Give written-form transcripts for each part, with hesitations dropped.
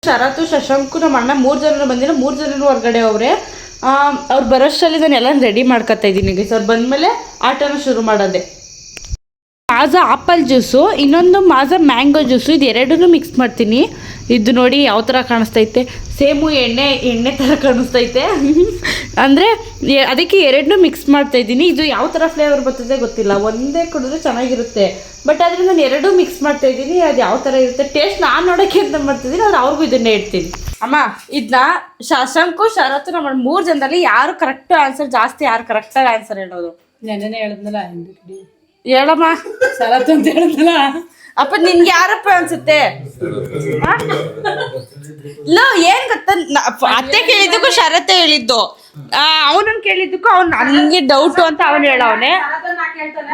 ಶರತ್ತು ಶಶಾಂಕು ನಮ್ಮ ಅಣ್ಣ 3 ಜನ ಬಂದಿಲ್ಲ, 3 ಜನರು ಹೊರಗಡೆ ಅವ್ರೆ. ಅವ್ರು ಬರೋಷ್ಟರಲ್ಲಿ ನಾನು ಎಲ್ಲ ರೆಡಿ ಮಾಡ್ಕೊತಾ ಇದ್ದೀನಿ ಗೈಸ್. ಅವ್ರು ಬಂದಮೇಲೆ ಆಟನ ಶುರು ಮಾಡೋದೆ. ಮಾಜಾ ಆಪಲ್ ಜ್ಯೂಸು, ಇನ್ನೊಂದು ಮಾಜಾ ಮ್ಯಾಂಗೋ ಜ್ಯೂಸು, ಇದು ಎರಡನ್ನೂ ಮಿಕ್ಸ್ ಮಾಡ್ತೀನಿ. ಇದು ನೋಡಿ ಯಾವ ಥರ ಕಾಣಿಸ್ತೈತೆ, ಸೇಮು ಎಣ್ಣೆ ಥರ ಕಾಣಿಸ್ತೈತೆ. ಅಂದರೆ ಅದಕ್ಕೆ ಎರಡನ್ನೂ ಮಿಕ್ಸ್ ಮಾಡ್ತಾಯಿದ್ದೀನಿ. ಇದು ಯಾವ ಥರ ಫ್ಲೇವರ್ ಬರ್ತದೆ ಗೊತ್ತಿಲ್ಲ, ಒಂದೇ ಕುಡಿದ್ರೆ ಚೆನ್ನಾಗಿರುತ್ತೆ. ಬಟ್ ಆದರೆ ನಾನು ಎರಡೂ ಮಿಕ್ಸ್ ಮಾಡ್ತಾಯಿದ್ದೀನಿ. ಅದು ಯಾವ ಥರ ಇರುತ್ತೆ ಟೇಸ್ಟ್ ನಾನು ನೋಡೋಕ್ಕೆ ಅಂತ ಮಾಡ್ತಿದ್ದೀನಿ, ಆದರೆ ಅವ್ರಿಗೂ ಇದನ್ನೇ ಇಡ್ತೀನಿ. ಅಮ್ಮ ಇದನ್ನ ಶಶಾಂಕು ಶರತ್ತು ನಮ್ಮ 3 ಜನದಲ್ಲಿ ಯಾರು ಕರೆಕ್ಟ್ ಆನ್ಸರ್ ಜಾಸ್ತಿ, ಯಾರು ಕರೆಕ್ಟಾಗಿ ಆನ್ಸರ್ ಹೇಳೋದು? ನೆನ್ನೆ ಹೇಳಿದ್ನಲ್ಲ, ಹೇಳಮ್ಮ. ಶರತ್ ಅಂತ ಹೇಳಿದ್ನಲ್ಲ. ಅಪ್ಪ ನಿನ್ಗೆ ಯಾರಪ್ಪ ಅನ್ಸುತ್ತೆ? ಏನ್ ಗೊತ್ತ, ಅತ್ತೆ ಕೇಳಿದ್ದಕ್ಕೂ ಶರತ್ತೆ ಹೇಳಿದ್ದು, ಅವನನ್ನ ಕೇಳಿದ್ದಕ್ಕೂ ಅವ್ನು ನನಗೆ ಡೌಟು ಅಂತ ಅವನು ಹೇಳವನೆ.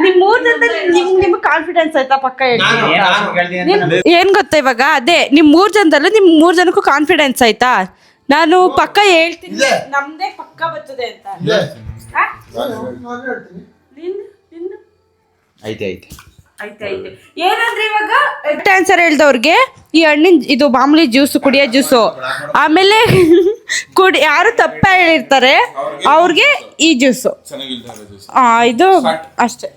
ನಿಮ್ 3 ಜನದಲ್ಲಿ ನಿಮ್ಗೆ ಕಾನ್ಫಿಡೆನ್ಸ್ ಆಯ್ತಾ? ಪಕ್ಕ ಹೇಳ್ತೀನಿ. ಏನ್ ಗೊತ್ತಾ ಇವಾಗ, ಅದೇ ನಿಮ್ 3 ಜನದಲ್ಲೂ ನಿಮ್ 3 ಜನಕ್ಕೂ ಕಾನ್ಫಿಡೆನ್ಸ್ ಆಯ್ತಾ? ನಾನು ಪಕ್ಕ ಹೇಳ್ತೀನಿ ನಮ್ದೇ ಪಕ್ಕ ಬರ್ತದೆ ಅಂತ. ಐತೆ ಏನಂದ್ರೆ ಇವಾಗ ಆನ್ಸರ್ ಹೇಳ್ದವ್ರಿಗೆ ಈ ಹಣ್ಣಿನ ಇದು ಮಾಮೂಲಿ ಜ್ಯೂಸು, ಕುಡಿಯೋ ಜ್ಯೂಸು. ಆಮೇಲೆ ಯಾರು ತಪ್ಪ ಹೇಳಿರ್ತಾರೆ ಅವ್ರಿಗೆ ಈ ಜ್ಯೂಸು. ಇದು ಅಷ್ಟೇ.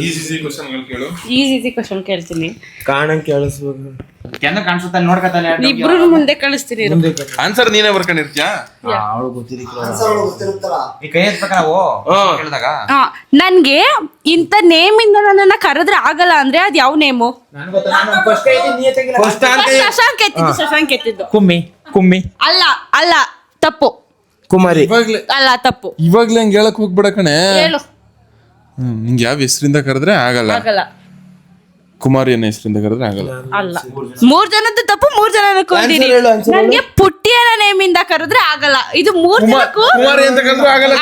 ಈಸಿ ಕ್ವಶನ್ ಕೇಳ್ತೀನಿ. ಇಬ್ರು ಮುಂದೆ ಕಳಿಸ್ತೀನಿ. ಆನ್ಸರ್ ನೀನೇ ಬರ್ಕೊಂಡಿರ್ತೀಯ. ನನ್ಗೆ ಇಂಥ ನೇಮ್ ಇಂದ ನನ್ನನ್ನ ಕರೆದ್ರೆ ಆಗಲ್ಲ ಅಂದ್ರೆ ಅದ್ ಯಾವ ನೇಮು? ಶಶಾಂಕ್ ಎತ್ತಿದ್ದು ಕುಮ್ಮಿ ಅಲ್ಲ ತಪ್ಪು. ಕುಮಾರಿ ಅಲ್ಲ ತಪ್ಪು. ಇವಾಗ್ಲೇ ಹಂಗೆ ಹೇಳಕ್ ಹೋಗ್ಬಿಡ ಕಣೆ. ಹೇಳು. ನಿಂಗೆ ಯಾವ ಹೆಸರಿಂದ ಕರೆದ್ರೆ ಆಗಲ್ಲ. ಕುಮಾರಿ ಅನ್ನೋ ಹೆಸರಿಂದ ಕರೆದ್ರೆ ಆಗಲ್ಲ. ಅಲ್ಲ, 3 ಜನದ್ದು ತಪ್ಪು, 3 ಜನ ಕೊಡ್ತೀನಿ. ನನ್ಗೆ ಪುಟ್ಟಿಯನ ನೇಮ್ ಇಂದ ಕರೆದ್ರೆ ಆಗಲ್ಲ. ಇದು 3 ಜನಕ್ಕೂ ಕುಮಾರಿ ಅಂತ ಕರೆದ್ರೆ ಆಗಲ್ಲ.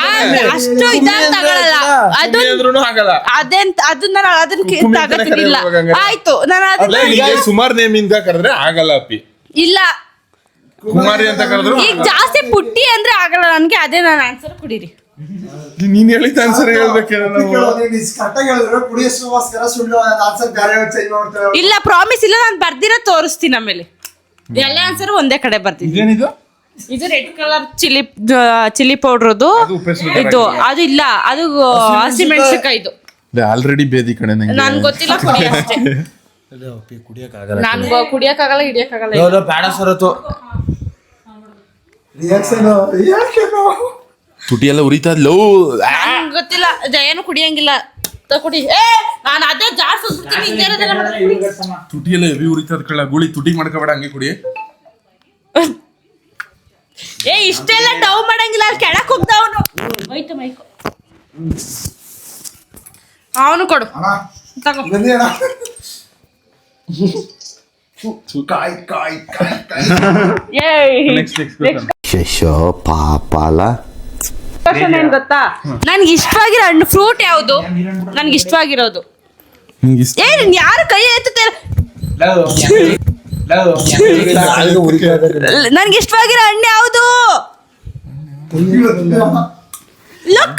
ಅಷ್ಟು ಇದಾಗ ತಗೊಳಲ್ಲ. ಅದು ನಾನು ಅದನ್ನ ತಗೋತಿರ್ಲಿಲ್ಲ. ಆಯ್ತು, ನಾನು ಅದನ್ನ ಸುಮಾರು ನೇಮ್ ಇಂದ ಕರೆದ್ರೆ ಆಗಲ್ಲ ಅಪ್ಪಿ. ಇಲ್ಲ, ಕುಮಾರಿ ಅಂತ ಕರೆದ್ರು ಈಗ ಜಾಸ್ತಿ ಪುಟ್ಟಿ ಅಂದ್ರೆ ಆಗಲ್ಲ ನನ್ಗೆ. ಅದೇ ನಾನು ಆನ್ಸರ್ ಕುಡೀರಿ. ನೀನ್ ಹೇಳಿದ ಆನ್ಸರ್ ಹೇಳ್ಬೇಕೇನೋ. ಇಲ್ಲ, ಪ್ರಾಮಿಸ್ ಇಲ್ಲ, ನಾನು ಬರ್ದಿರೋ ತೋರಿಸ್ತೀನಿ. ಆಮೇಲೆ ಎಲ್ಲ ಆನ್ಸರ್ ಒಂದೇ ಕಡೆ ಬರ್ತೀನಿ. ಇದು ರೆಡ್ ಕಲರ್ ಚಿಲ್ಲಿ ಪೌಡ್ರದು. ಇದು ಅದು ಇಲ್ಲ, ಅದು ಹಸಿಮೆಣಸಿನಕಾಯಿ. ಇದು ಆಲ್ರೆಡಿ ಬೇದಿ ಕಡೆ ನನ್ಗೆ ಗೊತ್ತಿಲ್ಲ, ಕುಡಿ ಅಷ್ಟೇ. ನಾನು ಕುಡಿಯಕ್ಕಾಗಲ್ಲ, ಹಿಡಿಯಕ್ಕಾಗಲ್ಲ. ಬೇಡ ಸರತ್ತು. ತುಟಿ ಎಲ್ಲ ಉರಿತಾ ಲೋ. ಗೊತ್ತಿಲ್ಲ, ಏನು ಕುಡಿಯಂಗಿಲ್ಲ. ಕುಡಿ. ನಾನು ಅದೇ ಜಾಸ್ತಿ ತುಟಿ ಎಲ್ಲ ಹೆವಿ ಉರಿತದ ಕಳ್ಳ. ಗುಳಿ ತುಟಿ ಮಾಡ್ಕೋಬೇಡ, ಹಂಗೆ ಕುಡಿ. ಇಷ್ಟೆಲ್ಲ ಡವ್ ಮಾಡಂಗಿಲ್ಲ. ಅಲ್ಲಿ ಕೆಳಕ್ ಹೋಗ್ದ ಅವನು. ಹೋಯ್ತು ಮೈಕು. ಅವನು ಕೊಡು. ತಗೋ. ಏನ್ ಗೊತ್ತಾ, ನನ್ಗೆ ಇಷ್ಟವಾಗಿರೋ ಹಣ್ಣು ಫ್ರೂಟ್ ಯಾವುದು? ನನ್ಗೆ ಇಷ್ಟವಾಗಿರೋದು. ಯಾರು ಕೈ ಎತ್ತುತ್ತೀರ? ನನ್ಗೆ ಇಷ್ಟವಾಗಿರೋ ಹಣ್ಣು ಯಾವುದು?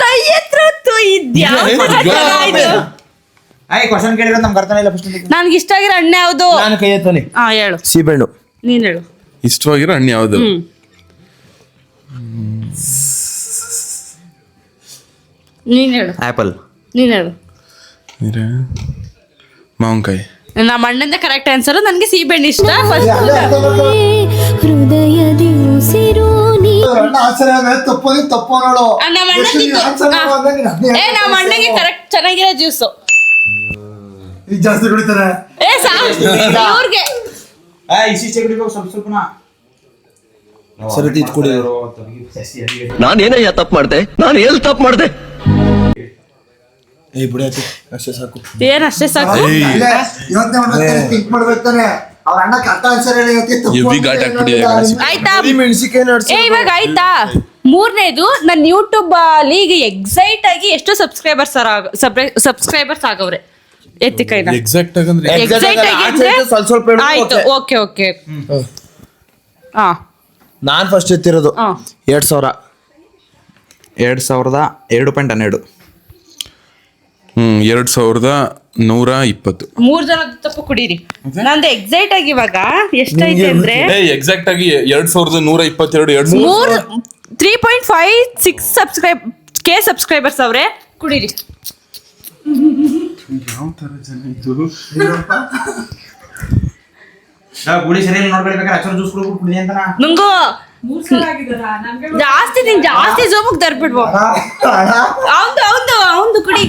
ಕೈ ಎತ್ತು ಇದ್ಯಾ? ನನ್ಗೆ ಇಷ್ಟವಾಗಿರೋ ಹಣ್ಣು ಯಾವುದು? ಹೇಳು. ಸೀಬೆಹಣ್ಣು. ನೀನ್ ಹೇಳು. ಇಷ್ಟವಾಗಿರೋ ಹಣ್ಣು ಯಾವುದು? ನೀನ್ ಹೇಳು. ಆಪಲ್. ನೀನ್ ಹೇಳು. ಮಾವಿನಕಾಯಿ. ನಮ್ಮ ಅಣ್ಣಂದ ಕರೆಕ್ಟ್ ಆನ್ಸರ್. ನನ್ಗೆ ಸೀಬೆಹಣ್ಣು ಇಷ್ಟ. ನಮ್ಮ ಅಣ್ಣಗೆ ಕರೆಕ್ಟ್ ಚೆನ್ನಾಗಿರೋ ಜ್ಯೂಸು. ಜಾಸ್ತಿ ಕುಡಿತಾರೆ. ಅವ್ರಿಗೆ ನಾನೇನಯ್ಯ ತಪ್ಪು ಮಾಡ್ದೆ? ನಾನು ಎಲ್ಲಿ ತಪ್ಪು ಮಾಡ್ದೆ? ಅಷ್ಟೇ ಸಾಕು. ಏನ್ ಅಷ್ಟೇ ಸಾಕು? ಥಿಂಕ್ ಮಾಡ್ಬೇಕಾನೆ. ಅವ್ರ ಅಣ್ಣ ಕರೆಕ್ಟ್ ಆನ್ಸರ್ ಹೇಳಿ. ಆಯ್ತಾ? ಇವಾಗ ಆಯ್ತಾ? 3ನೇದು, ನನ್ನ ಯೂಟ್ಯೂಬ್ ಅಲ್ಲಿ ಈಗ ಎಕ್ಸೈಟ್ ಆಗಿ ಎಷ್ಟು ಸಬ್ಸ್ಕ್ರೈಬರ್ಸ್ ಆಗವ್ರೆ. ಎತ್ತಿ ಕೈನ. ಎಕ್ಸಾಕ್ಟ್ ಆಗಿ ಎಕ್ಸೈಟ್ ಆಗಿ ಆಯ್ತು. ಓಕೆ. ನಾನ್ ಫಸ್ಟ್ ಎತ್ತಿರೋದು 2000. 2,212. 2000 120. 3 ಜನದ ತಪ್ಪು ಕುಡೀರಿ. ನಂದು ಎಕ್ಸೈಟ್ ಆಗಿ ಇವಾಗ ಎಷ್ಟೈತೆ ಅಂದ್ರೆ ಎಕ್ಸಾಕ್ಟ್ ಆಗಿ 2122 3.56 ಸಬ್ಸ್ಕ್ರೈಬರ್ಸ್ ಅವ್ರೆ. ಕುಡೀರಿ. ಯಾವ ತರ ಜನ ಇದು? ಗುಡಿ ಸರಿ ನೋಡ್ಕೊಳ್ಬೇಕಾದ್ರೆ ಅಚ್ಚರ ಜ್ಯೂಸ್ ಕುಡಿ ಅಂತ ನಂಗು ಜಾಸ್ತಿ ಜೋಮಕ್ ತರ್ಬಿಡ್ಬೋ. ಹೌದು ಕುಡಿ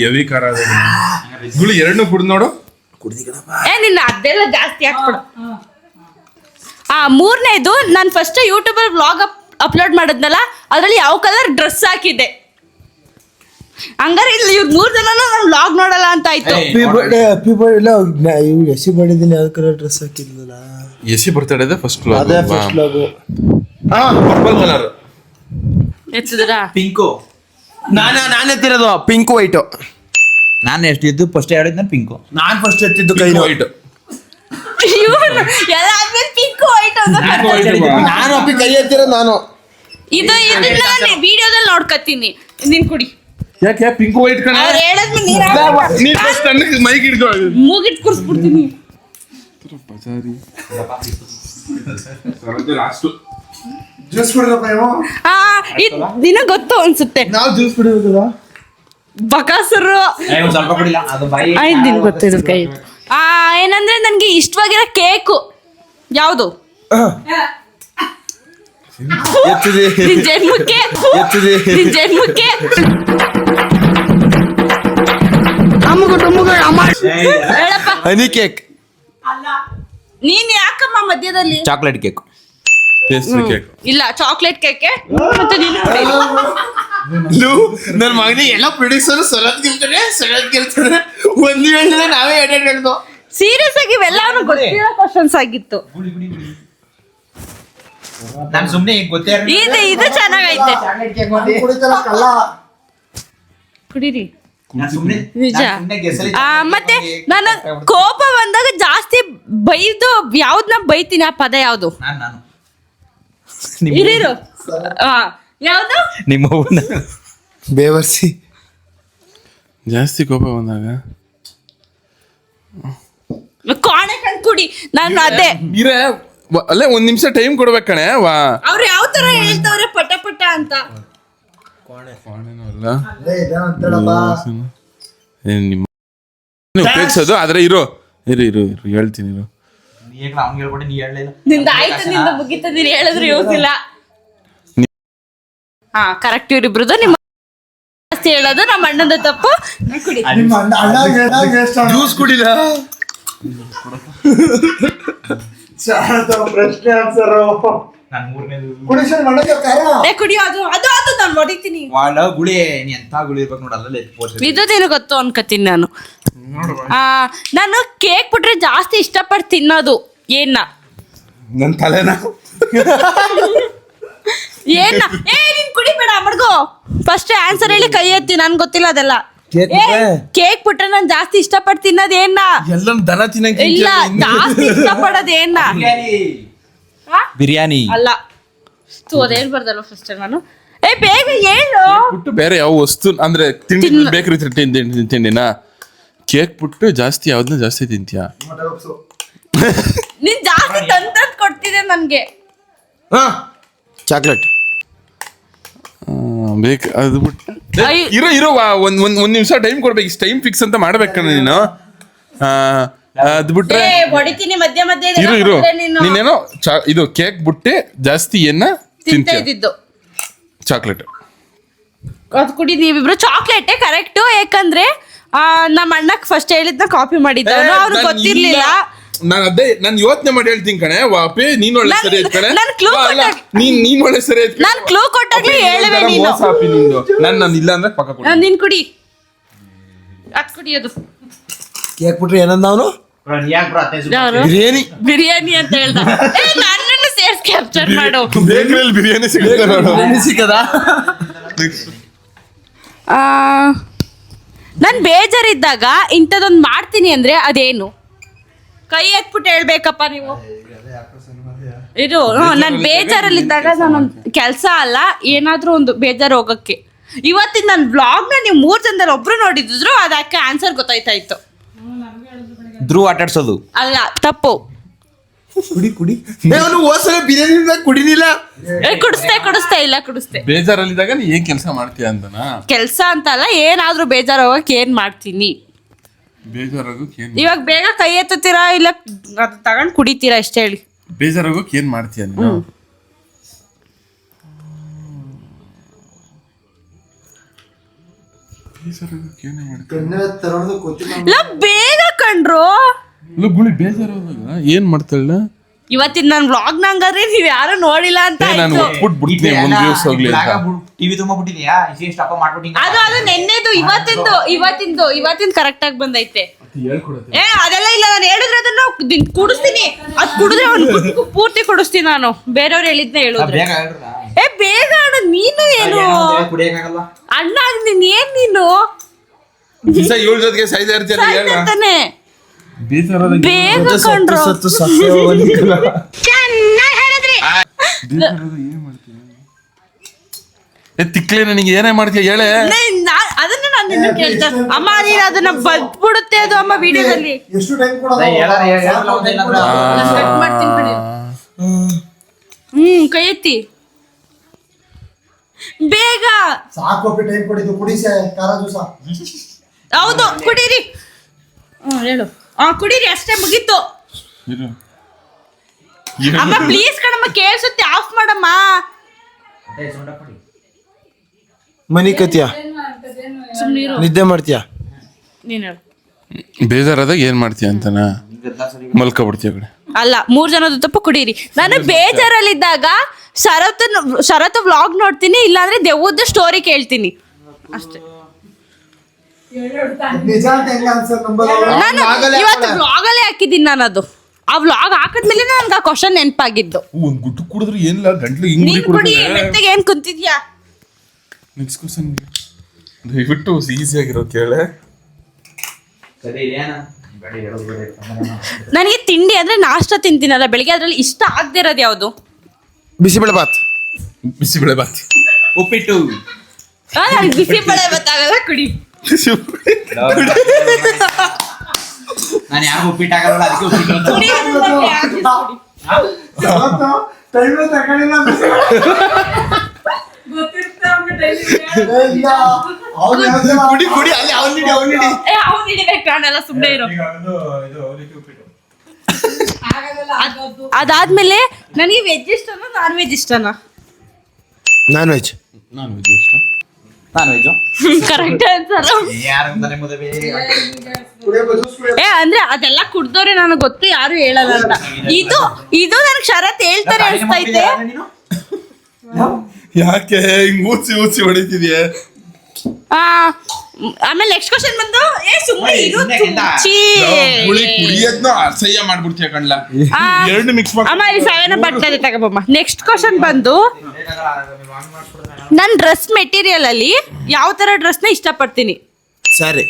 ಹೆವಿ ಖಾರ ಗುಳಿ 2 ಕುಡ್ ನೋಡು. ನಿನ್ನ ಅದೆಲ್ಲ ಜಾಸ್ತಿ ಹಾಕ್ಬಿಡು. 3ನೇದು ನಾನು ಫಸ್ಟ್ ಯೂಟ್ಯೂಬ್ ಅಲ್ಲಿ ವ್ಲಾಗ್ ಅಪ್ಲೋಡ್ ಮಾಡಿದ್ನಲ್ಲ, ಅದ್ರಲ್ಲಿ ಯಾವ ಕಲರ್ ಡ್ರೆಸ್ ಹಾಕಿದ್ದೆ. ಹಂಗಾರೆ ಇಲ್ಲಿ 3 ಜನ ನಾನು ವ್ಲಾಗ್ ನೋಡಲ್ಲ ಅಂತ ಆಯ್ತು. ಹ್ಯಾಪಿ ಬರ್ಡೇ ಯಾವ ಕಲರ್ ಡ್ರೆಸ್ ಹಾಕಿದ್ನಲ್ಲ, ಎಸಿ ಬರ್ತಡೇ ಫಸ್ಟ್ ಅದೇ ಫಸ್ಟ್ ಲಾಗು. ಪರ್ಪಲ್ ಕಲರ್ ಎತ್ತಿದ್ರ ಪಿಂಕು. ನಾನು ಎತ್ತಿರೋದು ಪಿಂಕ್ ವೈಟ್. ನಾನು ಎಷ್ಟು ಇದ್ದು ಫಸ್ಟ್ ಹೇಳಿದ್ ಪಿಂಕು. ನಾನು ಫಸ್ಟ್ ಎತ್ತಿದ್ದು ಕೈ ವೈಟ್. ಎಲ್ಲ ಆದ್ಮೇಲೆ ಪಿಂಕ್ ವೈಟ್ ನಾನು ಅಪ್ಪಿ ಕೈ ಎತ್ತಿರೋದು ನಾನು. ಇದನ್ನ ವಿಡಿಯೋದಲ್ಲಿ ನೋಡ್ಕತ್ತೀನಿ. ನೀನ್ ಕುಡಿ. ಯಾಕೆ ಪಿಂಕ್ ವೈಟ್ ಕಣ? ಅವ್ರು ಹೇಳದ್ಮೇಲೆ ನೀನ್ ಫಸ್ಟ್ ತಣ್ಣಗೆ ಮೈಕ್ ಹಿಡ್ಕೊ. ಮೂಗಿಟ್ ಕುರ್ಸ್ಬಿಡ್ತೀನಿ. ಜ್ಯೂಸ್ ಕುಡಿದ್ರಪ್ಪ ನೀವು? ದಿನ ಗೊತ್ತು ಅನ್ಸುತ್ತೆ. ನಾವು ಜ್ಯೂಸ್ ಕುಡಿಯೋದಲ್ಲ ಬಕಾಸರು ಸ್ವಲ್ಪ ಕುಡಿಲ್ಲ ಅದು ಬಾಯಿ. ದಿನ ಗೊತ್ತಿದ್ರು ಕೈ. ಏನಂದ್ರೆ ನನ್ಗೆ ಇಷ್ಟವಾಗಿರೋ ಕೇಕು ಯಾವುದು? ಎತ್ತಿದೆ ನಿನ್ ಜನ್ಮಕ್ಕೆ ಹೇಳಪ್ಪ. Honey cake. ನೀನ್ ಯಾಕಮ್ಮ ಮಧ್ಯದಲ್ಲಿ? Chocolate cake. Pastry cake. ಇಲ್ಲ, ಚಾಕ್ಲೇಟ್ ಕೇಕೆ. ಮತ್ತೆ ನೀನು ನನ್ನ ಮಗನಿಗೆ ಎಲ್ಲ ಪ್ರೊಡ್ಯೂಸರ್ ಸರತ್ ಗೆಲ್ತಾರೆ ಒಂದು ಹೇಳಿದ್ರೆ ನಾವೇ ಹೇಳ್ದು. ಸೀರಿಯಸ್ ಆಗಿ ಇವೆಲ್ಲ ಗೊತ್ತಿರೋ ಕ್ವಶನ್ಸ್ ಆಗಿತ್ತು. ನಾನು ಸುಮ್ಮನೆ ಗೊತ್ತೇ ಇದು ಚೆನ್ನಾಗೈತೆ. ಕುಡಿತಾರ ಕಳ್ಳ. ಕುಡೀರಿ ನಿಜ. ಮತ್ತೆ ನಾನು ಕೋಪ ಬಂದಾಗ ಜಾಸ್ತಿ ಯಾವ್ದನ್ನ ಬೈತೀನಿ. ಆ ಪದ ಯಾವ್ದು? ಇರಿರು. ಯಾವ್ದು? ನಿಮ್ಮ ಬೇವರ್ಸಿ. ಜಾಸ್ತಿ ಕೋಪ ಬಂದಾಗ ಕೋಣೆ ಕಣ್ ಕುಡಿ. ನಾನು ಅದೇ ಅಲ್ಲೇ 1 ನಿಮಿಷ ಟೈಮ್ ಕೊಡ್ಬೇಕು ಕಣೆ. ಅವ್ರು ಯಾವ ತರ ಹೇಳ್ತವ್ರೆ ಪಟ ಪಟ ಅಂತ. ಅಲ್ಲ ನಿಮ್ಮ ಉಪಯೋಗಿಸೋದು. ಆದ್ರೆ ಇರು ಹೇಳ್ತೀನಿ. ಹೇಳ್ಕೊಟ್ಟೆ ನೀ ಹೇಳಲಿಲ್ಲ. ನಿಂದ ಆಯ್ತು, ನಿಂದ ಮುಗಿತ. ನೀನ್ ಹೇಳಿದ್ರು ಯೂಸ್ ಇಲ್ಲ. ಕರೆಕ್ಟ್. ಇವ್ರಿಬ್ರದ್ದು ನಿಮ್ಮ ಜಾಸ್ತಿ ಹೇಳೋದು ನಮ್ಮ ಅಣ್ಣದ ತಪ್ಪು. ಕುಡಿ. ನಿಮ್ಮ ಅಣ್ಣ ಜ್ಯೂಸ್ ಕುಡಿಲ್ಲ. ಪ್ರಶ್ನೆ ಆನ್ಸರ್ ನಾನು 3ನೇದು ಕುಡಿಸೋದು ಮಾಡಕ್ಕೆ ಕುಡಿಯೋ. ಅದು ನಾನು ಹೊಡಿತೀನಿ. ಗುಳಿ ನೀ ಎಂತ ಗುಳಿ ಇರ್ಬೇಕು ನೋಡಲ್ಲ. ಇದು ನಿನಗೆ ಗೊತ್ತು ಅನ್ಕೋತೀನಿ ನಾನು. ನಾನು ಕೇಕ್ ಬಿಟ್ರೆ ಜಾಸ್ತಿ ಇಷ್ಟಪಟ್ಟು ತಿನ್ನೋದು ಏನ? ನನ್ನ ತಲೆನ ಏನ? ನೀನ್ ಕುಡಿಬೇಡ ಮಡ್ಗೋ. ಫಸ್ಟ್ ಆನ್ಸರ್ ಹೇಳಿ ಕೈ ಎತ್ತಿ. ನನ್ ಗೊತ್ತಿಲ್ಲ ಅದೆಲ್ಲ. ಕೇಕ್ ಬಿಟ್ರೆ ನಾನು ಜಾಸ್ತಿ ಇಷ್ಟಪಟ್ಟು ತಿನ್ನೋದು ಏನ? ಎಲ್ಲ ದನ ತಿನ್ನಂಗೆ. ಇಲ್ಲ, ಜಾಸ್ತಿ ಇಷ್ಟಪಡೋದು ಏನ? ಬಿರಿಯಾನಿ ಅಲ್ಲ. ಅದೇನ್ ಬರ್ದಲ್ಲ ಫಸ್ಟ್ ನಾನು. ಬೇಗ ಹೇಳು. ಬಿಟ್ಟು ಬೇರೆ ಯಾವ ವಸ್ತು ಅಂದ್ರೆ ತಿಂಡಿ ಬೇಕರಿ ತಿಂಡಿನ ಕೇಕ್ ಬಿಟ್ಟು ಜಾಸ್ತಿ ಯಾವ್ದನ್ನ ಜಾಸ್ತಿ ತಿಂತೀಯಾ? ನೀನ್ ಜಾಸ್ತಿ ತಂದ್ ಕೊಡ್ತಿದ್ದೆ ನನ್ಗೆ. ಚಾಕ್ಲೇಟ್ ಬೇಕು. ಅದು ಬಿಟ್ಟು ಇರೋ ಒಂದ್ ನಿಮಿಷ ಟೈಮ್ ಕೊಡ್ಬೇಕು. ಇಷ್ಟು ಟೈಮ್ ಫಿಕ್ಸ್ ಅಂತ ಮಾಡ್ಬೇಕಣ್ಣ ನೀನು. ಅದ್ ಬಿಟ್ರೆ ಹೊಡಿತೀನಿ ಮಧ್ಯ ಮಧ್ಯ. ಇರು ನೀನೇನೋ ಇದು ಕೇಕ್ ಬಿಟ್ಟೆ ಜಾಸ್ತಿ ಏನ ತಿಂತಾ ಇದ್ದಿದ್ದು? ಚಾಕ್ಲೇಟ್. ಅದು ಕುಡಿ. ನೀವಿಬ್ರು ಚಾಕ್ಲೇಟೇ ಕರೆಕ್ಟು. ಯಾಕಂದ್ರೆ ನಮ್ಮ ಅಣ್ಣಕ್ ಫಸ್ಟ್ ಹೇಳಿದ್ನ ಕಾಪಿ ಮಾಡಿದ್ದ. ಅವ್ರಿಗೆ ಗೊತ್ತಿರ್ಲಿಲ್ಲ. ನಾನು ಯೋಚನೆ ಮಾಡಿ ಹೇಳ್ತೀನಿ ಕಣೆ. ವಾಪಿ ನೀನ್ ಒಳ್ಳೆ ಸರಿ ಐತ್ ಕಣೆ. ನೀನ್ ಒಳ್ಳೆ ಸರಿ ಐತ್. ನಾನು ಕ್ಲೂ ಕೊಟ್ಟಾಗ್ಲೇ ಹೇಳುವೆ ನೀನು. ನಾನು ಇಲ್ಲ ಅಂದ್ರೆ ಪಕ್ಕ ಕೊಡು. ನೀನ್ ಕುಡಿ. ಅದ್ ಕುಡಿಯೋದು. ಕೇಕ್ ಬಿಟ್ರೆ ಏನಂದ ಅವನು? ಬಿರಿಯಾನಿ ಅಂತ ಹೇಳ್ದ. ನನ್ನನ್ನು ಸೇರ್ಸ್ ಕ್ಯಾಪ್ಚರ್ ಮಾಡು. ಬೇಕರಿಯಲ್ಲಿ ಬಿರಿಯಾನಿ ಸಿಕ್ಕದ. ನಾನು ಬೇಜಾರಿದ್ದಾಗ ಇಂಥದೊಂದು ಮಾಡ್ತೀನಿ ಅಂದ್ರೆ ಅದೇನು? ಕೈ ಎತ್ಬಿಟ್ಟು ಹೇಳ್ಬೇಕಪ್ಪ ನೀವು. ಇದು ನಾನು ಬೇಜಾರಲ್ಲಿದ್ದಾಗ ನಾನೊಂದು ಕೆಲಸ ಅಲ್ಲ, ಏನಾದ್ರೂ ಒಂದು ಬೇಜಾರು ಹೋಗಕ್ಕೆ ಇವತ್ತಿನ ನನ್ನ ವ್ಲಾಗ್ನ ನೀವು 3 ಜನದಲ್ಲಿ ಒಬ್ರು ನೋಡಿದ್ರು ಅದಕ್ಕೆ ಆನ್ಸರ್ ಗೊತ್ತಾಯ್ತಾ ಇತ್ತು. ಧ್ರುವ ಆಟಾಡ್ಸೋದು ಅಲ್ಲ, ತಪ್ಪು. ಕುಡಿ ಅವನು ಹೋಸಲ ಬಿರಿಯಾನಿ ಕುಡಿಲಿಲ್ಲ. ಕುಡಿಸ್ತೆ ಇಲ್ಲ ಕುಡಿಸ್ತೆ. ಬೇಜಾರಲ್ಲಿದ್ದಾಗ ನೀ ಏನ್ ಕೆಲಸ ಮಾಡ್ತೀಯ ಅಂತನಾ? ಕೆಲ್ಸ ಅಂತಲ್ಲ, ಏನಾದ್ರೂ ಬೇಜಾರು ಹೋಗಕ್ಕೆ ಏನ್ ಮಾಡ್ತೀನಿ. ಬೇಜಾರಾಗೋಕ್ ಏನ್ ಇವಾಗ ಬೇಗ ಕೈ ಎತ್ತುತ್ತೀರಾ ಇಲ್ಲ ಅದು ತಗೊಂಡ್ ಕುಡಿತೀರಾ ಅಷ್ಟೇ ಹೇಳಿ. ಬೇಜಾರಾಗೋಕ್ ಏನ್ ಮಾಡ್ತೀಯ ನೀನು? ಬೇಜಾರಾಗೋಕ್ ಏನೇ ಮಾಡ್ತೀಯ? ಎಣ್ಣೆ ತರೋದು ಗೊತ್ತಿಲ್ಲ. ಇಲ್ಲ ಬೇಗ ಕಂಡ್ರು. ಇಲ್ಲ ಗುಳಿ ಬೇಜಾರಾದಾಗ ಏನ್ ಮಾಡ್ತಾಳ? ಇವತ್ತಿನ ನನ್ನ ವ್ಲಾಗ್ ನಂಗಾದ್ರೆ ನೀವ್ ಯಾರು ನೋಡಿಲ್ಲ ಅಂತ ನಾನು ಆಯ್ತು. ಒಪ್ಬಿಟ್ಬಿಡ್ತೀನಿ ಒಂದ್ ವ್ಯೂಸ್ ಹೋಗ್ಲಿ ಅಂತ. ಟಿವಿ ತುಂಬಾ ಬಿಟ್ಟಿದ್ಯಾ ಸ್ಟಾಪ್ ಮಾಡ್ಬಿಟ್ಟು ಅದು ನೆನ್ನೆದು ಇವತ್ತಿಂದು ಕರೆಕ್ಟ್ ಆಗಿ ಬಂದೈತೆ. ಅದೆಲ್ಲ ಇಲ್ಲ, ನಾನು ಹೇಳಿದ್ರೆ ಅದನ್ನ ಕುಡಿಸ್ತೀನಿ. ಅದ್ ಕುಡಿದ್ರೆ ಅವ್ನು ಪೂರ್ತಿ ಕುಡಿಸ್ತೀನಿ ನಾನು. ಬೇರೆಯವ್ರು ಹೇಳಿದ್ನ ಹೇಳಿದ್ರೆ ಬೇಗ ಅಣ್ಣ. ನೀನು ಏನು ಕುಡಿಯಕ್ಕಾಗಲ್ಲ ಅಣ್ಣ ಏನ್ ನೀನು ದಿವಸ 7 ಜೊತೆಗೆ ಸಾಯ್ತಾ ಇರ್ತೀಯ ತಾನೆ. ಬೇಜಾರಾದಾಗ ಬೇಗ ಕಂಡ್ರು. ಏನ್ ಮಾಡ್ತೀಯ? ತಿಕ್ಲೆ ನನಗೆ ಏನೇ ಮಾಡ್ತೀಯ ಹೇಳೆ. ಅದನ್ನ ನಾನು ನಿನ್ನ ಕೇಳ್ತಾ ಅಮ್ಮ ನೀನು ಅದನ್ನ ಬದ್ಬಿಡುತ್ತೆ ಅದು ಅಮ್ಮ ವಿಡಿಯೋದಲ್ಲಿ. ಎಷ್ಟು ಟೈಮ್ ಕೊಡೋದು? ಕಟ್ ಮಾಡ್ತೀನಿ ಕಣೆ. ಕೈ ಎತ್ತಿ ಬೇಗ. ಸಾಕೋಪಿ ಟೈಮ್ ಕೊಡಿದ್ದು ಕುಡಿಸೆ ಖಾರ ಜ್ಯೂಸ. ಹೌದು ಕುಡೀರಿ. ಹೇಳು. ಕುಡೀರಿ ಅಷ್ಟೇ ಮುಗೀತು. ಅಮ್ಮ ಪ್ಲೀಸ್ ಕಣಮ್ಮ ಕೇಳಿಸುತ್ತೆ, ಆಫ್ ಮಾಡಮ್ಮ. ಮನಿ ಕತಿಯ ಸುಮ್ನಿರು. ನಿದ್ದೆ ಮಾಡ್ತೀಯ? ನೀನ್ ಹೇಳು. ಬೇಜಾರಾದಾಗ ಏನ್ ಮಾಡ್ತೀಯ ಅಂತನಾ? ಮಲ್ಕೊಬಿಡ್ತೀಯ ಕಡೆ. ಅಲ್ಲ, 3 ಜನದ ತಪ್ಪ ಕುಡೀರಿ. ನಾನು ಬೇಜಾರಲ್ಲಿದ್ದಾಗ ಶರತ್ ವ್ಲಾಗ್ ನೋಡ್ತೀನಿ, ಇಲ್ಲಾಂದ್ರೆ ದೆವ್ವದ ಸ್ಟೋರಿ ಕೇಳ್ತೀನಿ ಅಷ್ಟೇ. ನಿಜ ಅಂತ ಹೆಂಗ ಆನ್ಸರ್ ನಂಬಲ್ಲ? ನಾನು ಇವತ್ತು ವ್ಲಾಗಲ್ಲೇ ಹಾಕಿದ್ದೀನಿ. ನಾನು ಅದು ಆ ವ್ಲಾಗ್ ಹಾಕಿದ್ಮೇಲೆ ನನ್ಗೆ ಆ ಕ್ವಶನ್ ನೆನಪಾಗಿದ್ದು. ಒಂದ್ ಗುಟ್ಟು ಕುಡಿದ್ರು ಏನಿಲ್ಲ, ಗಂಟ್ಲು ಹಿಂಗ್ ನೀನ್ ಕುಡಿ, ಮೆತ್ತಗೆ ಏನ್ ಕುಂತಿದ್ಯಾ? ನೆಕ್ಸ್ಟ್ ಕ್ವಶನ್ ದಯವಿಟ್ಟು ಈಸಿ ಆಗಿರೋ ಕೇಳೆ. ನನಗೆ ತಿಂಡಿ ಅಂದ್ರೆ ನಾಷ್ಟ ತಿಂತೀನಲ್ಲ ಬೆಳಿಗ್ಗೆ, ಅದ್ರಲ್ಲಿ ಇಷ್ಟ ಆಗದೆ ಇರೋದು ಯಾವುದು? ಬಿಸಿಬೇಳೆ ಬಾತ್. ಬಿಸಿಬೇಳೆ ಬಾತ್. ಉಪ್ಪಿಟ್ಟು ನನಗೆ ಬಿಸಿಬೇಳೆ ಗೊತ್ತಾಗಲ್ಲ, ಕುಡಿ. ನಾನು ಯಾರು ಉಪ್ಪಿಟ್ಟು ಆಗಲ್ಲ, ಅದಕ್ಕೆ ಉಪ್ಪಿಟ್ಟು ಅಂತ. ಕುಡಿ ಅಂದ್ರೆ ಮತ್ತೆ ಯಾಕೆ ಕುಡಿ? ಟೈಮ್ ತಗೊಂಡಿಲ್ಲ. ಕುಡಿ ಅಲ್ಲಿ ಅವನಿಡಿ ಅವ್ನು ಹಿಡಿಬೇಕು, ನಾನೆಲ್ಲ ಸುಮ್ಮನೆ ಇರೋ. ಅದಾದ್ಮೇಲೆ ನನಗೆ ವೆಜ್ ಇಷ್ಟನಾ ನಾನ್ ವೆಜ್ ಇಷ್ಟನಾ? Non veg. ನಾನು ವೆಜ್ಜು. Correct answer. ಯಾರಂತಾನೆ ಮದುವೆ ಅಂದ್ರೆ ಅದೆಲ್ಲ ಕುಡ್ದವ್ರೆ ನನಗೆ ಗೊತ್ತು, ಯಾರು ಹೇಳಲ್ಲ ಅಂತ. ಇದು ನನಗೆ ಶರತ್ ಹೇಳ್ತಾರೆ ಅನ್ಸ್ತೈತೆ. ಯಾಕೆ ಹಿಂಗ್ ಊಸಿ ಹೊಡಿತಿದ್ಯಾ? ಆಮೇಲೆ ನೆಕ್ಸ್ಟ್ ಕ್ವಶನ್ ಬಂದು ಸುಮ್ಮನೆ ಇರು ತುಚ್ಚಿ. ಕುಡಿಯೋದ್ನ ಅಸಹ್ಯ ಮಾಡ್ಬಿಡ್ತೀಯ ಕಣ್ಲ. ಎರಡು ಮಿಕ್ಸ್ ಮಾಡಿ ಅಮ್ಮ ಈ 7 ಬಟ್ಟೆ ತಗೋಬಮ್ಮ. ನೆಕ್ಸ್ಟ್ ಕ್ವಶನ್ ಬಂದು ನನ್ನ ಡ್ರೆಸ್ ಮೆಟೀರಿಯಲ್ ಅಲ್ಲಿ ಯಾವ ತರ ಡ್ರೆಸ್ನ ಇಷ್ಟಪಡ್ತೀನಿ? ಸರಿ.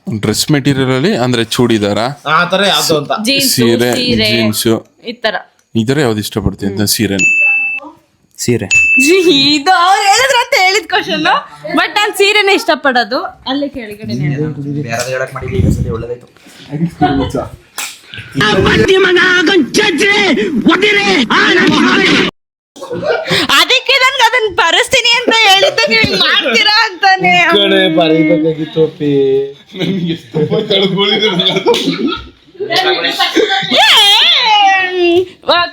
ಡ್ರೆಸ್ ಮೆಟೀರಿಯಲ್ ಅಲ್ಲಿ ಅಂದ್ರೆ ಚೂಡಿದಾರ, ಆ ತರ ಯಾವ್ದು ಅಂತ? ಸೀರೆ, ಜೀನ್ಸು, ಈ ತರ. ಇದರ ಯಾವ್ದು ಇಷ್ಟಪಡ್ತೀನಿ ಅಂತ? ಸೀರೆ. ಇದು ಅವ್ರು ಹೇಳಿದ್ರ ಅಂತ ಹೇಳಿದ ಕ್ವಶನ್, ಬಟ್ ನಾನು ಸೀರೆನೇ ಇಷ್ಟಪಡೋದು. ಅಲ್ಲೇ ಕೆಳಗಡೆ ಬೇರೆ ಹೇಳಕ್ ಮಾಡಿದ್ವಿ, ಈಗ ಸದ್ಯ ಒಳ್ಳೇದಾಯ್ತು. ಅದಕ್ಕೆ ನನ್ಗೆ ಅದನ್ನ ಬರೆಸ್ತೀನಿ ಅಂತ ಹೇಳಿದ್ದು, ನೀವು ಮಾಡ್ತೀರಾ ಅಂತಾನೆ.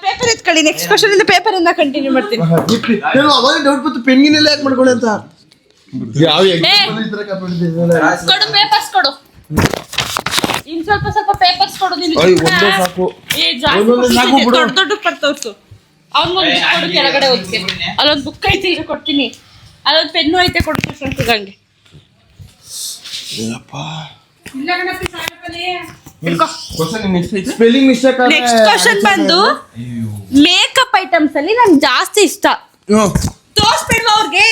ಪೇಪರ್ ಎತ್ಕೊಳ್ಳಿ. ನೆಕ್ಸ್ಟ್ ಕ್ವಶನ್ ಇಂದ ಪೇಪರ್ ಇಂದ ಕಂಟಿನ್ಯೂ ಮಾಡ್ತೀನಿ. ಡೌಟ್ ಬಂತು, ಪೆನ್ಗಿನೆಲ್ಲ ಯಾಕೆ ಮಾಡ್ಕೊಳ್ಳಿ ಅಂತ. ಕೊಡು ಪೇಪರ್ಸ್ ಕೊಡು. ಇನ್ ಸ್ವಲ್ಪ ಪೇಪರ್ಸ್ ಕೊಡು. ದೊಡ್ಡ ತೋರ್ಸು. ಅವ್ನಿಗೊಂದು ಕೊಡು, ಕೆಳಗಡೆ ಹೋಗ್ತೀನಿ. ಅಲ್ಲೊಂದು ಬುಕ್ ಐತೆ, ಈಗ ಕೊಡ್ತೀನಿ. ಅಲ್ಲೊಂದು ಪೆನ್ನು ಐತೆ, ಕೊಡ್ತೀನಿ ಸಂತಗಂಗೆ. Spelling mistake. ನೆಕ್ಸ್ಟ್ ಕ್ವಶನ್ ಬಂದು ಮೇಕಪ್ ಐಟಮ್ಸ್ ಅಲ್ಲಿ ನನ್ಗೆ ಜಾಸ್ತಿ ಇಷ್ಟ. ತೋರ್ಸ್ಬಿಡ್ವ ಅವ್ರಿಗೆ?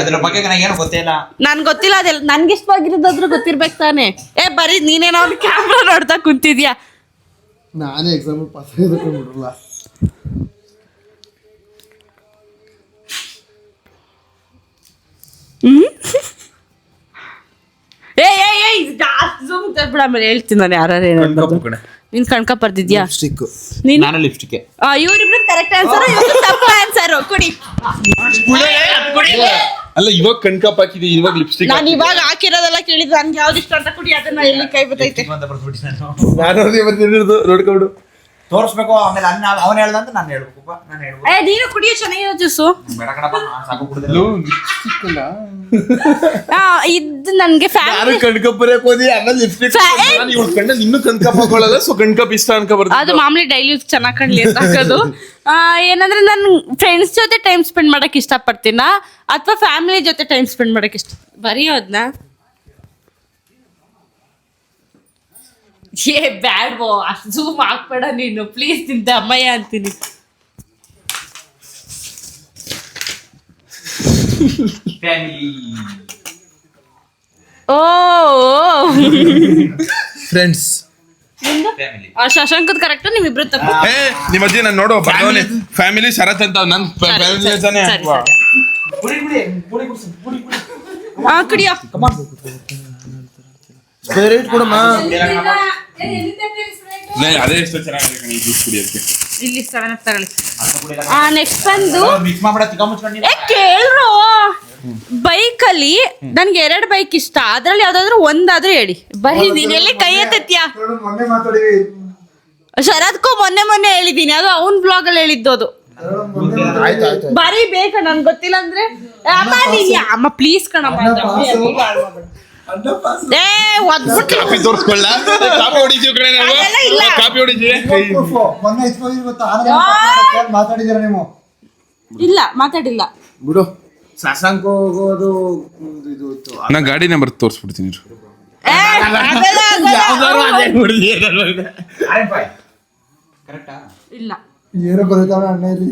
ಅದ್ರ ಬಗ್ಗೆ ನನಗೇನು ಗೊತ್ತಿಲ್ಲ. ನನ್ಗೆ ಗೊತ್ತಿಲ್ಲ, ಅದೆಲ್ಲ ನನ್ಗೆ ಇಷ್ಟವಾಗಿರೋದಾದ್ರೂ ಗೊತ್ತಿರ್ಬೇಕು ತಾನೆ. ಬರೀ ನೀನೇನೋ ಅವ್ನು ಕ್ಯಾಮ್ರಾ ನೋಡ್ತಾ ಕುಂತಿದ್ಯಾ. ನಾನೇ ಎಕ್ಸಾಮ್ ಪಾಸ್ ಆಗಿದ್ದಕ್ಕೆ ಬಿಡ್ರಲ್ಲ. ಬಿಡ ಆಮೇಲೆ ಹೇಳ್ತೀನಿ ನಾನು ಯಾರು ಕಣ್ಕಪ್ಪು ಕಣೆ. ನೀನ್ ಕಣ್ಕ ಬರ್ದಿದ್ಯಾ ಸ್ಟಿಕ್ ನೀನು ನಾನು ಲಿಪ್ಸ್ಟಿಕ್ ಇವ್ರಿಬ್ರು ಕರೆಕ್ಟ್ ಆನ್ಸರ್ ತಪ್ಪು ಆನ್ಸರ್ ಕೊಡಿ. ಅಲ್ಲ ಇವಾಗ ಕಣ್ಕಪ್ ಹಾಕಿದೆ ಇವಾಗ ಲಿಪ್ಸ್ಟಿಕ್ ನಾನು ಇವಾಗ ಹಾಕಿರೋದೆಲ್ಲ ಕೇಳಿದ್ ನನ್ಗೆ ಯಾವ್ದು ಇಷ್ಟ ಅಂತ ಕೊಡಿ ಅದನ್ನ ಎಲ್ಲಿ ಕೈ ಬತ್ತೈತೆ. ಅಂತ ಬರ್ಸ್ಬಿಟ್ಟು ನಾನು ನೋಡ್ಕೊಂಡು ತೋರಿಸ್ಬೇಕು ಆಮೇಲೆ ಅವನ್ ಹೇಳ್ದಂತ ನಾನು ಹೇಳ್ಬೇಕಪ್ಪ ನಾನು ಹೇಳ್ಬೇಕು ನೀನು ಕುಡಿಯೋ ಚೆನ್ನಾಗಿರೋ ಜ್ಯೂಸು. ಬೇಡ ಕಣಪ್ಪ ನಾನು ಸಾಕು ಕುಡ್ದಿಲ್ಲ ಇದು ನನ್ಗೆ ನಾನು ಫ್ಯಾಮಿಲಿ ಕಣ್ಕಪ್ ಬರಕ್ ಹೋದಿ ಆಮೇಲೆ ಲಿಪ್ಸ್ಟಿಕ್ ಇವ್ರ ಕಣ್ಣ ಇನ್ನು ಕಣ್ಕಪ್ ಹಾಕೊಳ್ಳಲ್ಲ ಸೊ ಕಣ್ಕಪ್ ಇಷ್ಟ ಅನ್ಕ ಅದು ಬರ್ತಾರೆ. ಮಾಮೂಲಿ ಡೈಲಿ ಚೆನ್ನಾಗಿ ಕಾಣ್ಲಿ ಅಂತ ಹಾಕೋದು. ಏನಂದ್ರೆ ನಾನು ಫ್ರೆಂಡ್ಸ್ ಜೊತೆ ಟೈಮ್ ಸ್ಪೆಂಡ್ ಮಾಡಕ್ ಇಷ್ಟಪಡ್ತೀನ ಅಥವಾ ಫ್ಯಾಮಿಲಿ ಜೊತೆ ಟೈಮ್ ಸ್ಪೆಂಡ್ ಮಾಡಕ್ ಇಷ್ಟ ಬರೆಯೋದ್ನ. ಬ್ಯಾಡ್ವೋ ಅಷ್ಟು ಝೂಮ್ ಹಾಕ್ಬೇಡ ನೀನು ಪ್ಲೀಸ್ ನಿಂತ ಅಮ್ಮಯ್ಯ ಅಂತೀನಿ. ಫ್ಯಾಮಿಲಿ ಓ ಫ್ರೆಂಡ್ಸ್ ಫ್ಯಾಮಿಲಿ ಶಶಾಂಕದ್ ಕರೆಕ್ಟ್ ನಿಮ್ಮಿಬ್ರು ತಪ್ಪು. ಏ ನಿಮ್ಮ ಅಜ್ಜಿ ನಾನು ನೋಡು ಬರ್ದವನೆ ಫ್ಯಾಮಿಲಿ ಶರತ್ ಅಂತ ನನ್ ಫ್ಯಾಮಿಲಿ ಅಂತಾನೆ. ಸರಿ, ವಾ. ಪುಡಿ ಪುಡಿ ಪುಡಿ ಕುಡ್ಸು ಪುಡಿ ಪುಡಿ ಕುಡಿಯೋ ಸ್ಪೈರೈಟ್ ಕೊಡಮ್ಮ. ಲೇ, ಅದೇ ಎಷ್ಟು ಚೆನ್ನಾಗಿದೆ ಕಣೆ ಈ ಜ್ಯೂಸ್ ಕುಡಿಯೋಕ್ಕೆ. ಇಲ್ಲಿ 7 ಅಪ್ ತಗೊಳ್ಳಿ. ನೆಕ್ಸ್ಟ್ ಬಂದು ಮಿಕ್ಸ್ ಮಾಡ್ಬಿಡ ತಿಕ್ಕ ಮುಚ್ಕೊಂಡು ಕೇಳ್ರು ಬೈಕಲ್ಲಿ ನನ್ಗೆ 2 ಬೈಕ್ ಇಷ್ಟ ಅದ್ರಲ್ಲಿ ಯಾವ್ದಾದ್ರು ಒಂದಾದ್ರೂ ಹೇಳಿ. ಬರೀ ನೀನೆಲ್ಲಿ ಕೈ ಎತ್ತತ್ಯಾ ಮೊನ್ನೆ ಮಾತಾಡಿವಿ. ಶರತ್ಕೋ ಮೊನ್ನೆ ಹೇಳಿದೀನಿ ಅದು ಅವ್ನ್ ಬ್ಲಾಗ್ ಅಲ್ಲಿ ಹೇಳಿದ್ದು ಅದು. ಆಯ್ತು ಆಯ್ತು ಬರೀ ಬೇಕಾ ನನ್ಗೆ ಗೊತ್ತಿಲ್ಲ ಅಂದ್ರೆ ಅಮ್ಮ ನೀನ್ ಅಮ್ಮ ಪ್ಲೀಸ್ ಕಣಮ್ಮ ಏ ಒದ್ಬಿಟ್ಟು ಕಾಪಿ ತೋರಿಸ್ಕೊಳ್ಳ ಕಾಪಿ ಹೊಡಿತೀವಿ ಕಣೆ ನಾವು. ಅದೆಲ್ಲ ಇಲ್ಲ. ಕಾಪಿ ಹೊಡಿತೀವಿ. ಮೊನ್ನೆ ಇವತ್ತು ಮಾತಾಡಿದ್ದೀರ ನೀವು. ಇಲ್ಲ ಮಾತಾಡಿಲ್ಲ ಬಿಡು ಶಶಾಂಕ್ ಹೋಗೋದು ಇದು ನಾ ಗಾಡಿ ನಂಬರ್ ತೋರಿಸ್ಬಿಡ್ತೀನಿ ಇರು. ಏ, ಅದೆಲ್ಲ ಆಗಲ್ಲ. ಯಾವ್ದಾರು ಅದೇ ಹುಡುಗಿ ಕರೆಕ್ಟಾ ಇಲ್ಲ ಏನೋ ಬರೀತಾವ ಅಣ್ಣ ಇಲ್ಲಿ.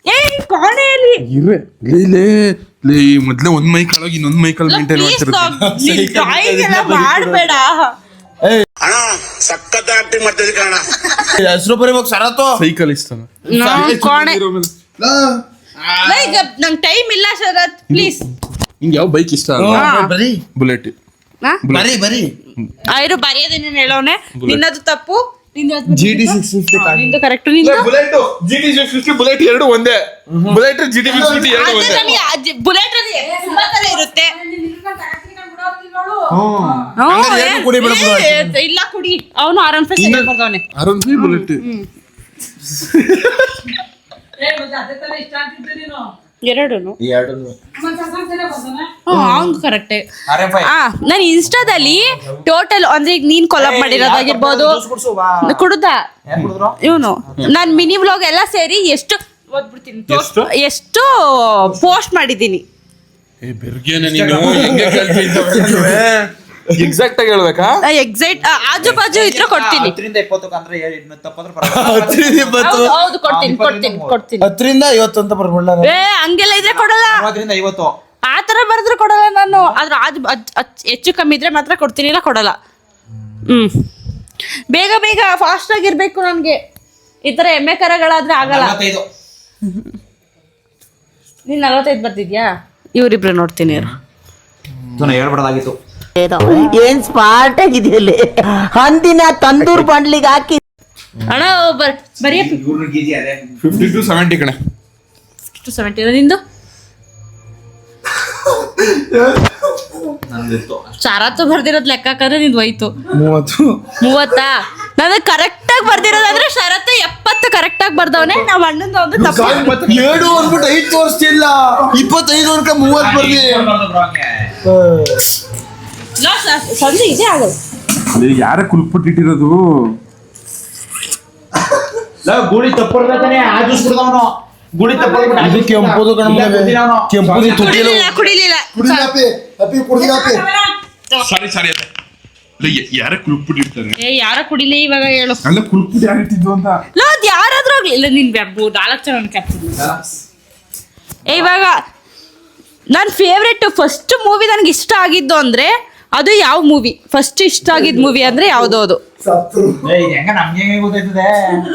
ಏ ಕೋಣೆಯಲ್ಲಿ ಇರ್ರೆ ಲೇ ಮೊದ್ಲೇ ಒಂದ್ ಮೈಕ್ ಒಳಗೆ ಇನ್ನೊಂದ್ ಮೈಕಲ್ಲಿ ಮೇಂಟೈನ್ ಮಾಡ್ತಿರ್ತೀನಿ. ಡ್ರಾಯಿಂಗ್ ಎಲ್ಲ ಮಾಡ್ಬೇಡ. ಹೆಸರು ಬರೀಬೇಕು ಶರತ್ತು. ಸೈಕಲ್ ಇಷ್ಟ ಕೋಣೆ ಈಗ ನಂಗೆ ಟೈಮ್ ಇಲ್ಲ ಶರತ್ ಪ್ಲೀಸ್. ನಿಂಗೆ ಯಾವ ಬೈಕ್ ಇಷ್ಟ ಬರೀ ಬುಲೆಟ್. ಬರೀ ಬರೀ ಆಯ್ರು ಬರೆಯೋದೇನೇನು ಹೇಳೋನೆ ನಿನ್ನದು ತಪ್ಪು GT 650 ನಿಂದು ಕರೆಕ್ಟ್ ನಿಂದು ಬುಲೆಟ್ GT 650 ಬುಲೆಟ್ ಎರಡು ಒಂದೇ. ಬುಲೆಟ್ GT 650 ಎರಡು ಒಂದೇ. ಬುಲೆಟ್ ಅಲ್ಲಿ ತುಂಬಾ ತರ ಇರುತ್ತೆ. ಹಂಗಾದ್ರೆ ಏನು ಕುಡಿಬೇಡ ಬಿಡು. ಇಲ್ಲ ಕುಡಿ ಅವನು ಆರಾಮ್ ಸೆಕೆಂಡ್ ಬರ್ದವನೆ. ಅರುಣ್ ಬುಲೆಟ್ ಎರಡೂನು ಎರಡನ್ನು ಅವ್ನು ಕರೆಕ್ಟೇ. ಅರೆ ಬಾಯ್ ನಾನು ಇನ್ಸ್ಟಾದಲ್ಲಿ ಟೋಟಲ್ ಅಂದ್ರೆ ಈಗ ನೀನ್ ಕೊಲಾಬ್ ಮಾಡಿರೋದಾಗಿರ್ಬೋದು ಕುಡ್ದ ಏನ್ ಕುಡಿದ್ರು ಇವನು ನಾನ್ ಮಿನಿ ವ್ಲಾಗ್ ಎಲ್ಲ ಸೇರಿ ಎಷ್ಟು ಓದ್ಬಿಡ್ತೀನಿ ಎಷ್ಟು ಪೋಸ್ಟ್ ಮಾಡಿದ್ದೀನಿ. ಏ ಬೆರ್ಗೇನೆ ನೀನು ಹೆಂಗೆ ಕಲ್ತಿದ್ದೆ ಎಕ್ಸಾಕ್ಟ್ ಆಗಿ ಹೇಳ್ಬೇಕಾ? ಎಕ್ಸೈಟ್ ಆಜು ಬಾಜು ಇದ್ರೆ ಕೊಡ್ತೀನಿ. 10ರಿಂದ 20 ಅಂದ್ರೆ ತಪ್ಪಂದ್ರೆ ಪರವಾಗಿಲ್ಲ. ಹೌದು ಕೊಡ್ತೀನಿ. 10ರಿಂದ 50 ಅಂತ ಬರ್ಬಿಡ್ಲ. ಏ ಹಂಗೆಲ್ಲ ಇದ್ರೆ ಕೊಡಲ್ಲ. 30ರಿಂದ 50 ಆ ತರ ಬರೆದ್ರೆ ಕೊಡಲ್ಲ ನಾನು. ಆದ್ರೆ ಹೆಚ್ಚು ಕಮ್ಮಿ ಇದ್ರೆ ಮಾತ್ರ ಕೊಡ್ತೀನಿ ಇಲ್ಲ ಕೊಡಲ್ಲ. ಬೇಗ ಫಾಸ್ಟ್ ಆಗಿರ್ಬೇಕು ನನ್ಗೆ. ಈ ತರ ಎಮ್ಮೆ ಕರಗಳಾದ್ರೆ ಆಗಲ್ಲ. 45 ನೀನ್ 45 ಬರ್ತಿದ್ಯಾ? ಇವ್ರಿಬ್ರು ನೋಡ್ತೀನಿ ಇರು. ಇದನ್ನ ಹೇಳ್ಬಾರ್ದಾಗಿತ್ತು. ಏನ್ ಸ್ಮಾರ್ಟ್ ಆಗಿದೆಯಲ್ಲಿ ಅಂದಿನ ತಂದೂರ್ ಬಂಡ್ಲಿಗೆ ಹಾಕಿ ಅಣ್ಣ ಬರೀ 50 to 70 ಕಣೆ. 70 ನಿಂದು ಚಾರತ್ತು ಬರ್ದಿರೋದ್ ಲೆಕ್ಕ ಹಾಕಿದ್ರೆ ನಿಂದು ಹೋಯ್ತು 30. ನಾನು ಕರೆಕ್ಟ್ ಆಗಿ ಬರ್ದಿರೋದಂದ್ರೆ ಶರತ್ತು 70 ಕರೆಕ್ಟ್ ಆಗಿ ಬರ್ದವನೆ. ನಾವ್ ಅಣ್ಣಂದು ಒಂದು ತಪ್ಪು. 7 ಅಂದ್ಬಿಟ್ಟು 5 ತೋರಿಸ್ತಿಲ್ಲ. 25 ಅನ್ಕ 30 ಬರ್ದಿ. ಸಂಜೆ ಇದೆ ಆಗೋದು. ಯಾರ ಕುಲ್ಪಟ್ಟಿಟ್ಟಿರೋದು? ಗುಡಿ ತಪ್ಪರ್ತಾನೆ ಆ ಜ್ಯೂಸ್ ಕುಡ್ದವನು ಗುಡಿ ತಪ್ಪರ್ಬಿಟ್ಟು ಇದು ಕೆಂಪುದು ಕಣಮ್ಮ. ಕೆಂಪುದು ತುಟಿಲು. ಕುಡಿಲಿಲ್ಲ ಕುಡಿದಾಪಿ ಅಪ್ಪಿ ಕುಡಿದಾಪಿ. ಸಾರಿ ಯಾರ ಕುಲ್ಪಟ್ಟಿರ್ತಾರೆ? ಏ ಯಾರ ಕುಡಿಲಿ ಇವಾಗ ಹೇಳು. ಅಲ್ಲ ಕುಲ್ಪುಡಿ ಯಾರಿಟ್ಟಿದ್ದು ಅಂತ. ಅದ್ ಯಾರಾದ್ರೂ ಆಗ್ಲಿ. ಇಲ್ಲ ನೀನ್ 4 ಜನ ಕ್ಯಾಪ್ಟನ್. ಇವಾಗ ನನ್ನ ಫೇವ್ರೆಟ್ ಫಸ್ಟ್ ಮೂವಿ ನನ್ಗೆ ಇಷ್ಟ ಆಗಿದ್ದು ಅಂದ್ರೆ ಅದು ಯಾವ ಮೂವಿ? ಫಸ್ಟ್ ಇಷ್ಟ ಆಗಿದ್ ಮೂವಿ ಅಂದ್ರೆ ಯಾವ್ದು? ಅದು ಹೆಂಗ ನಮ್ಗೆ ಹೆಂಗೆ ಗೊತ್ತಾಯ್ತದೆ?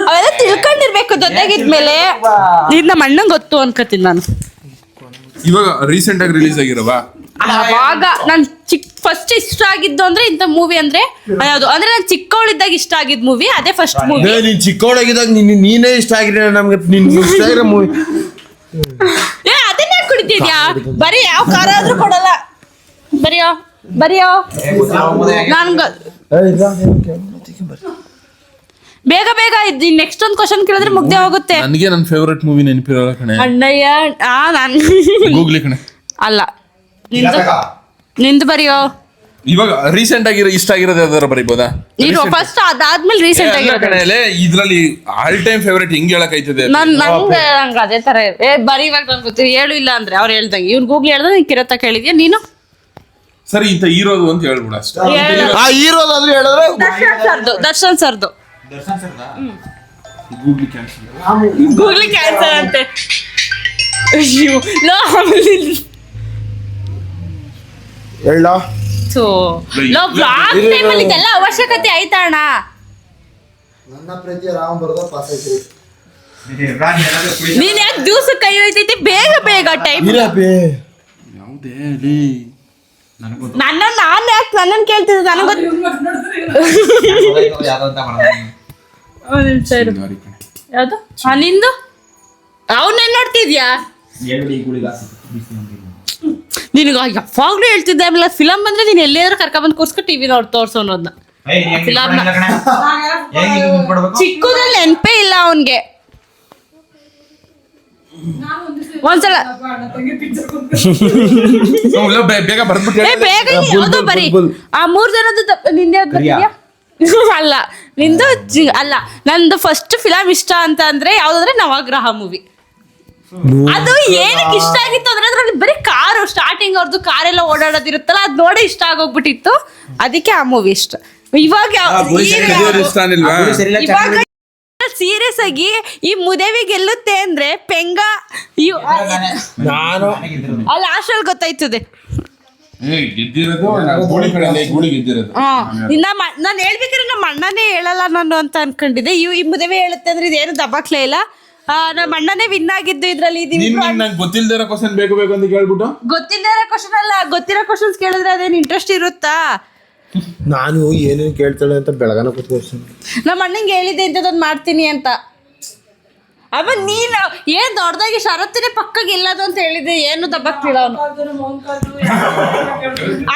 ಅವೆಲ್ಲ ತಿಳ್ಕೊಂಡಿರ್ಬೇಕು ಜೊತೆಗಿದ್ಮೇಲೆ. ಇದು ನಮ್ಮ ಅಣ್ಣಂಗೆ ಗೊತ್ತು ಅನ್ಕೋತೀನಿ ನಾನು. ಇವಾಗ ರೀಸೆಂಟ್ ಆಗಿ ರಿಲೀಸ್ ಆಗಿರವ ಅವಾಗ ನನ್ ಫಸ್ಟ್ ಇಷ್ಟ ಆಗಿದ್ದು ಅಂದ್ರೆ ಇಂಥ ಮೂವಿ ಅಂದ್ರೆ ಯಾವ್ದು ಅಂದ್ರೆ ನಾನು ಚಿಕ್ಕವಳಿದ್ದಾಗ ಇಷ್ಟ ಆಗಿದ್ ಮೂವಿ ಅದೇ ಫಸ್ಟ್ ಮೂವಿ. ನೀನ್ ಚಿಕ್ಕವಳಾಗಿದ್ದಾಗ ನೀನೇ ಇಷ್ಟ ಆಗಿರ ನಮ್ಗೆ ನಿನ್ ಇಷ್ಟ ಆಗಿರೋ ಮೂವಿ. ಅದನ್ನೇ ಕುಡಿತಿದ್ಯಾ ಬರೀ ಯಾವ ಖಾರ ಆದ್ರೂ ಕೊಡಲ್ಲ. ಬರಿಯೋ ನನ್ಗ ಬೇಗ ನೆಕ್ಸ್ಟ್ ಒಂದು ಕ್ವಶನ್ ಕೇಳಿದ್ರೆ ಮುಗ್ದೆ ಹೋಗುತ್ತೆ. ನನಗೆ ನನ್ನ ಫೇವರೇಟ್ ಮೂವಿ ನೆನಪಿರಲ್ಲ ಕಣೆ. ಅಣ್ಣಯ್ಯ ನಾನು ಗೂಗ್ಲಿ ಕಣೆ. ಅಲ್ಲ ನಿಂದು ಬರಿಯೋ. ಇವಾಗ ರೀಸೆಂಟ್ ಆಗಿ ಇಷ್ಟ ಆಗಿರೋದು ಯಾವ್ದಾರ ಬರೀಬೋದಾ? ನೀನು ಫಸ್ಟ್ ಅದಾದ್ಮೇಲೆ ರೀಸೆಂಟ್ ಆಗಿರೋದು ಇದ್ರಲ್ಲಿ ಆಲ್ ಟೈಮ್ ಫೇವರೇಟ್ ಹಿಂಗ್ ಹೇಳಕೈತದೆ. ನಂಗೆ ಅದೇ ತರ ಬರೀ ಇವಾಗ ನನ್ಗೆ ಗೊತ್ತಿಲ್ಲ ಹೇಳು ಇಲ್ಲ ಅಂದ್ರೆ ಅವ್ರು ಹೇಳ್ದಂಗೆ ಇವ್ನು ಗೂಗ್ಲಿ ಹೇಳ್ದ ನೀನ್ ಕಿರತ್ತ ಕೇಳಿದ್ಯಾ ನೀನು ಸರಿ ಇಂತ ಹೀರೋದು ಅಂತ ಹೇಳ್ಬಿಡ ಅಷ್ಟೇ. ಆ ಹೀರೋದಾದ್ರೂ ಹೇಳಿದ್ರೆ ದರ್ಶನ್ ಸರ್ದು ಗೂಗ್ಲಿ ಕ್ಯಾನ್ಸರ್ ಅಂತೆ. ಅಯ್ಯೋ ಹೇಳ ಬ್ಲಾಗ್ ಟೈಮಲ್ಲಿ ಇದೆಲ್ಲ ಅವಶ್ಯಕತೆ ಆಯ್ತಾ ಅಣ್ಣ? ನನ್ನ ಪ್ರೀತಿಯ ರಾಮ ಬರ್ದ ಪಾಸ್ ಐತ್ರಿ. ನೀನ್ ಯಾಕೆ ದಿವ್ಸ ಕೈ ಹೋಯ್ತೈತಿ ಬೇಗ ಟೈಮ್ ನನ್ನನ್ ಕೇಳ್ತಿದ್ದೆ ನನಗ ಯಾವ್ದು ನಿಂದು ಅವನ್ನೇನ್ ನೋಡ್ತಿದ್ಯಾ? ನಿನಗ ಯಾವಾಗ್ಲೂ ಹೇಳ್ತಿದ್ದೆ ಆಮೇಲೆ ಫಿಲಮ್ ಬಂದ್ರೆ ನೀನ್ ಎಲ್ಲಿಯಾದ್ರೂ ಕರ್ಕೊಂಡ್ಬಂದು ಕೂರ್ಸ್ಕೊಂಡು ಟಿವಿ ತೋರ್ಸೋ ಅನ್ನೋದ್ನ. ಚಿಕ್ಕದ್ರಲ್ಲಿ ನೆನ್ಪೇ ಇಲ್ಲ ಅವನ್ಗೆ. ಒಂದ್ಸಲ ಬೇಗ ಬರ್ದ್ಬಿಟ್ಟು ಬೇಗ ಯಾವ್ದು ಬರೀ ಆ 3 ಜನದ್ದು ನಿಂದೆ ಅಲ್ಲ ನಿಂದು ಅಲ್ಲ ನಂದು ಫಸ್ಟ್ ಫಿಲಮ್ ಇಷ್ಟ ಅಂತ ಅಂದ್ರೆ ಯಾವ್ದಂದ್ರೆ ನವಗ್ರಹ ಮೂವಿ. ಅದು ಏನಕ್ಕೆ ಇಷ್ಟ ಆಗಿತ್ತು ಅಂದ್ರೆ ಅದ್ರಲ್ಲಿ ಬರೀ ಕಾರು ಸ್ಟಾರ್ಟಿಂಗ್ ಅವ್ರದ್ದು ಕಾರೆಲ್ಲ ಓಡಾಡೋದಿರುತ್ತಲ್ಲ ಅದ್ ನೋಡಿ ಇಷ್ಟ ಆಗೋಗ್ಬಿಟ್ಟಿತ್ತು. ಅದಕ್ಕೆ ಆ ಮೂವಿ ಇಷ್ಟ. ಇವಾಗ ಸೀರಿಯಸ್ ಆಗಿ ಈ ಮುದೇವಿ ಗೆಲ್ಲುತ್ತೆ ಅಂದ್ರೆ ಪೆಂಗ ಅಲ್ಲಿ ಹಾಸ್ಟೆಲ್ ಗೊತ್ತಾಯ್ತದೆ. ನಾನು ಹೇಳ್ಬೇಕಾದ್ರೆ ನಮ್ಮ ಅಣ್ಣನೇ ಹೇಳಲ್ಲ ನಾನು ಅಂತ ಅನ್ಕೊಂಡಿದ್ದೆ. ಈ ಮುದೇವಿ ಹೇಳುತ್ತೆ ಅಂದ್ರೆ ಇದೇನು ದಬ್ಬಾಕ್ಲೇ ಇಲ್ಲ. ನಮ್ಮ ಅಣ್ಣನೇ ವಿನ್ ಆಗಿದ್ದು ಇದ್ರಲ್ಲಿ. ಗೊತ್ತಿಲ್ದಿರೋ ಕ್ವಶನ್ ಬೇಕು ಅಂತ ಕೇಳ್ಬಿಟ್ಟು ಗೊತ್ತಿಲ್ಲದಿರೋ ಕ್ವಶನ್ ಅಲ್ಲ ಗೊತ್ತಿರೋ ಕ್ವಶನ್ಸ್ ಕೇಳಿದ್ರೆ ಅದೇನು ಇಂಟ್ರೆಸ್ಟ್ ಇರುತ್ತಾ? ನಾನು ಏನೇನು ಕೇಳ್ತಾಳೆ ಅಂತ ಬೆಳಗಾನ ಕೂತ್ಕೊಳ್ತೀನಿ. ನಮ್ಮ ಅಣ್ಣಂಗೆ ಹೇಳಿದ್ದೆ ಇಂಥದ್ದೊಂದು ಮಾಡ್ತೀನಿ ಅಂತ. ಅವ ನೀನು ಏನ್ ದೊಡ್ಡದಾಗಿ ಷರತ್ತಿನೇ ಪಕ್ಕಗೆ ಇಲ್ಲದು ಅಂತ ಹೇಳಿದ್ದೆ. ಏನು ದಬ್ಬಾಕ್ತಿಲ್ಲ ಅವನು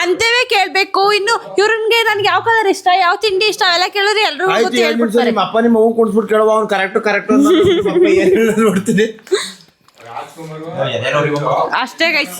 ಅಂತವೇ ಕೇಳ್ಬೇಕು. ಇನ್ನು ಇವ್ರನ್ಗೆ ನನ್ಗೆ ಯಾವ ಕಲರ್ ಇಷ್ಟ ಯಾವ ತಿಂಡಿ ಇಷ್ಟ ಅವೆಲ್ಲ ಕೇಳಿದ್ರೆ ಎಲ್ರು ಹೇಳ್ಬಿಡ್ತಾರೆ. ನಿಮ್ಮ ಅಪ್ಪ ನಿಮ್ಮ ಮಗು ಕುಣಿಸ್ಬಿಟ್ಟು ಕೇಳುವ ಅವ್ನು ಕರೆಕ್ಟ್ ನೋಡ್ತೀನಿ ಅಷ್ಟೇ ಗೈಸ್.